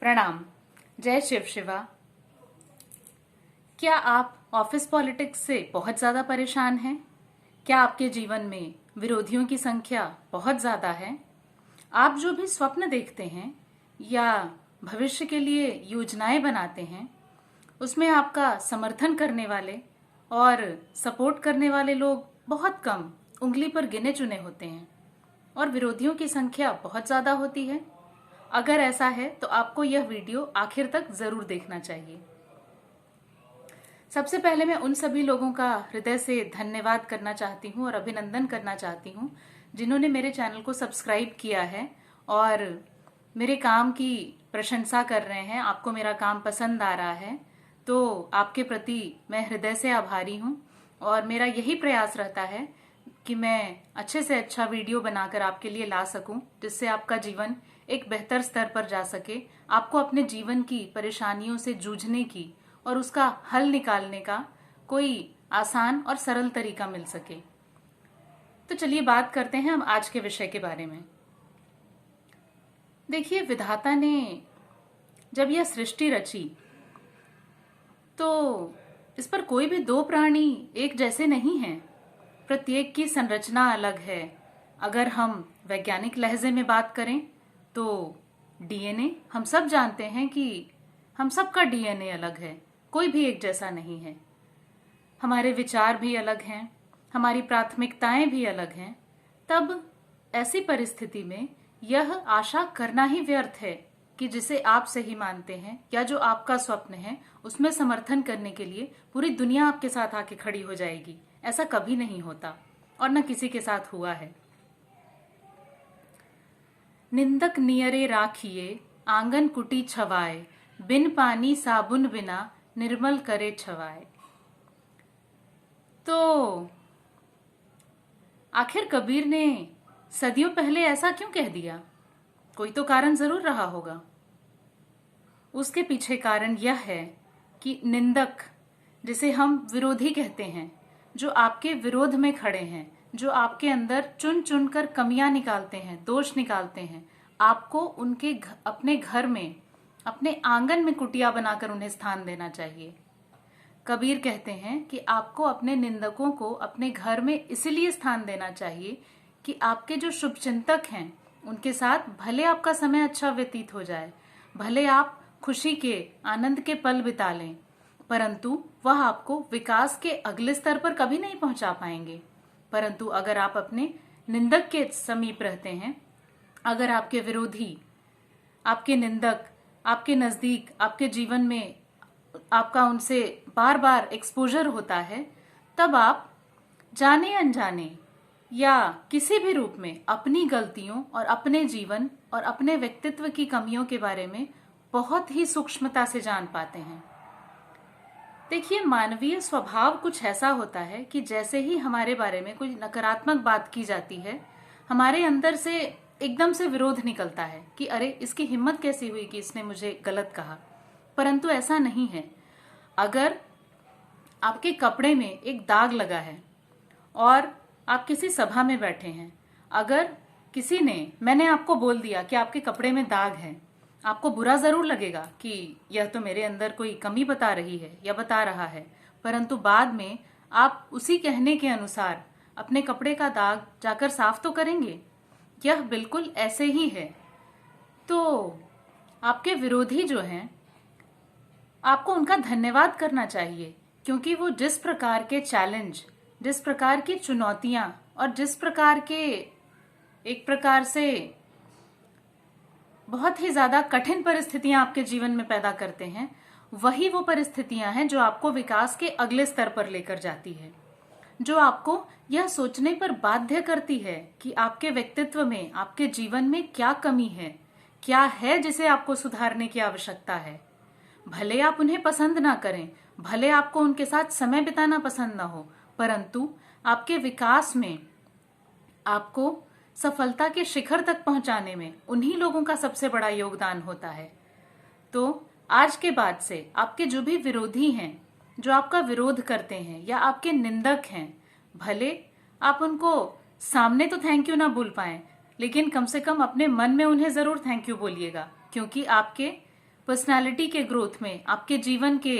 प्रणाम। जय शिव शिवा। क्या आप ऑफिस पॉलिटिक्स से बहुत ज्यादा परेशान हैं? क्या आपके जीवन में विरोधियों की संख्या बहुत ज्यादा है? आप जो भी स्वप्न देखते हैं या भविष्य के लिए योजनाएं बनाते हैं, उसमें आपका समर्थन करने वाले और सपोर्ट करने वाले लोग बहुत कम, उंगली पर गिने चुने होते हैं और विरोधियों की संख्या बहुत ज्यादा होती है। अगर ऐसा है तो आपको यह वीडियो आखिर तक जरूर देखना चाहिए। सबसे पहले मैं उन सभी लोगों का हृदय से धन्यवाद करना चाहती हूँ और अभिनंदन करना चाहती हूँ जिन्होंने मेरे चैनल को सब्सक्राइब किया है और मेरे काम की प्रशंसा कर रहे हैं। आपको मेरा काम पसंद आ रहा है, तो आपके प्रति मैं हृदय से आभारी हूँ और मेरा यही प्रयास रहता है कि मैं अच्छे से अच्छा वीडियो बनाकर आपके लिए ला सकूं, जिससे आपका जीवन एक बेहतर स्तर पर जा सके, आपको अपने जीवन की परेशानियों से जूझने की और उसका हल निकालने का कोई आसान और सरल तरीका मिल सके। तो चलिए बात करते हैं हम आज के विषय के बारे में। देखिए, विधाता ने जब यह सृष्टि रची तो इस पर कोई भी दो प्राणी एक जैसे नहीं हैं। प्रत्येक की संरचना अलग है। अगर हम वैज्ञानिक लहजे में बात करें तो डीएनए, हम सब जानते हैं कि हम सबका डीएनए अलग है, कोई भी एक जैसा नहीं है। हमारे विचार भी अलग हैं, हमारी प्राथमिकताएं भी अलग हैं। तब ऐसी परिस्थिति में यह आशा करना ही व्यर्थ है कि जिसे आप सही मानते हैं या जो आपका स्वप्न है उसमें समर्थन करने के लिए पूरी दुनिया आपके साथ आके खड़ी हो जाएगी। ऐसा कभी नहीं होता और न किसी के साथ हुआ है। निंदक नियरे राखिए, आंगन कुटी छवाए, बिन पानी साबुन बिना निर्मल करे छवाए। तो आखिर कबीर ने सदियों पहले ऐसा क्यों कह दिया? कोई तो कारण जरूर रहा होगा। उसके पीछे कारण यह है कि निंदक, जिसे हम विरोधी कहते हैं, जो आपके विरोध में खड़े हैं, जो आपके अंदर चुन चुन कर कमियां निकालते हैं, दोष निकालते हैं, आपको उनके अपने घर में, अपने आंगन में कुटिया बनाकर उन्हें स्थान देना चाहिए। कबीर कहते हैं कि आपको अपने निंदकों को अपने घर में इसलिए स्थान देना चाहिए कि आपके जो शुभचिंतक हैं उनके साथ भले आपका समय अच्छा व्यतीत हो जाए, भले आप खुशी के, आनंद के पल बिता लें, परंतु वह आपको विकास के अगले स्तर पर कभी नहीं पहुंचा पाएंगे। परंतु अगर आप अपने निंदक के समीप रहते हैं, अगर आपके विरोधी, आपके निंदक आपके नजदीक, आपके जीवन में आपका उनसे बार बार एक्सपोजर होता है, तब आप जाने अनजाने या किसी भी रूप में अपनी गलतियों और अपने जीवन और अपने व्यक्तित्व की कमियों के बारे में बहुत ही सूक्ष्मता से जान पाते हैं। देखिए, मानवीय स्वभाव कुछ ऐसा होता है कि जैसे ही हमारे बारे में कोई नकारात्मक बात की जाती है, हमारे अंदर से एकदम से विरोध निकलता है कि अरे, इसकी हिम्मत कैसी हुई कि इसने मुझे गलत कहा। परंतु ऐसा नहीं है। अगर आपके कपड़े में एक दाग लगा है और आप किसी सभा में बैठे हैं, अगर किसी ने, मैंने आपको बोल दिया कि आपके कपड़े में दाग है, आपको बुरा जरूर लगेगा कि यह तो मेरे अंदर कोई कमी बता रही है या बता रहा है, परंतु बाद में आप उसी कहने के अनुसार अपने कपड़े का दाग जाकर साफ तो करेंगे। यह बिल्कुल ऐसे ही है। तो आपके विरोधी जो हैं, आपको उनका धन्यवाद करना चाहिए, क्योंकि वो जिस प्रकार के चैलेंज, जिस प्रकार की चुनौतियां और जिस प्रकार के एक प्रकार से बहुत ही ज्यादा कठिन परिस्थितियां आपके जीवन में पैदा करते हैं, वही वो परिस्थितियां हैं जो आपको विकास के अगले स्तर पर लेकर जाती है, जो आपको यह सोचने पर बाध्य करती है कि आपके व्यक्तित्व में, आपके जीवन में क्या कमी है, क्या है जिसे आपको सुधारने की आवश्यकता है। भले आप उन्हें पसंद ना करें, भले आपको उनके साथ समय बिताना पसंद ना हो, परंतु आपके विकास में, आपको सफलता के शिखर तक पहुंचाने में उन्हीं लोगों का सबसे बड़ा योगदान होता है। तो आज के बाद से आपके जो भी विरोधी हैं, जो आपका विरोध करते हैं या आपके निंदक हैं, भले आप उनको सामने तो थैंक यू ना बोल पाए, लेकिन कम से कम अपने मन में उन्हें जरूर थैंक यू बोलिएगा, क्योंकि आपके पर्सनालिटी के ग्रोथ में, आपके जीवन के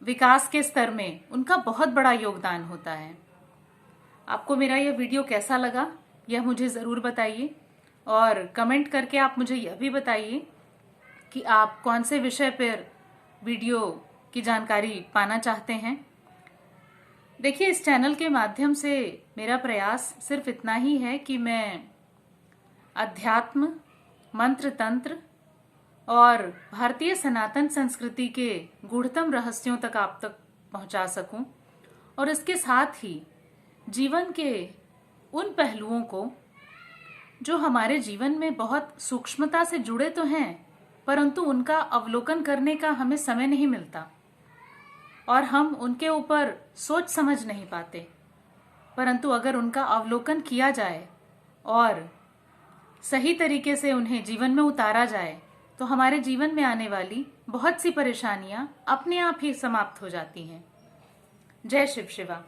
विकास के स्तर में उनका बहुत बड़ा योगदान होता है। आपको मेरा यह वीडियो कैसा लगा यह मुझे ज़रूर बताइए, और कमेंट करके आप मुझे यह भी बताइए कि आप कौन से विषय पर वीडियो की जानकारी पाना चाहते हैं। देखिए, इस चैनल के माध्यम से मेरा प्रयास सिर्फ इतना ही है कि मैं अध्यात्म, मंत्र तंत्र और भारतीय सनातन संस्कृति के गूढ़तम रहस्यों तक आप तक पहुंचा सकूं, और इसके साथ ही जीवन के उन पहलुओं को जो हमारे जीवन में बहुत सूक्ष्मता से जुड़े तो हैं, परंतु उनका अवलोकन करने का हमें समय नहीं मिलता और हम उनके ऊपर सोच समझ नहीं पाते। परंतु अगर उनका अवलोकन किया जाए और सही तरीके से उन्हें जीवन में उतारा जाए तो हमारे जीवन में आने वाली बहुत सी परेशानियां अपने आप ही समाप्त हो जाती हैं। जय शिव शिवा।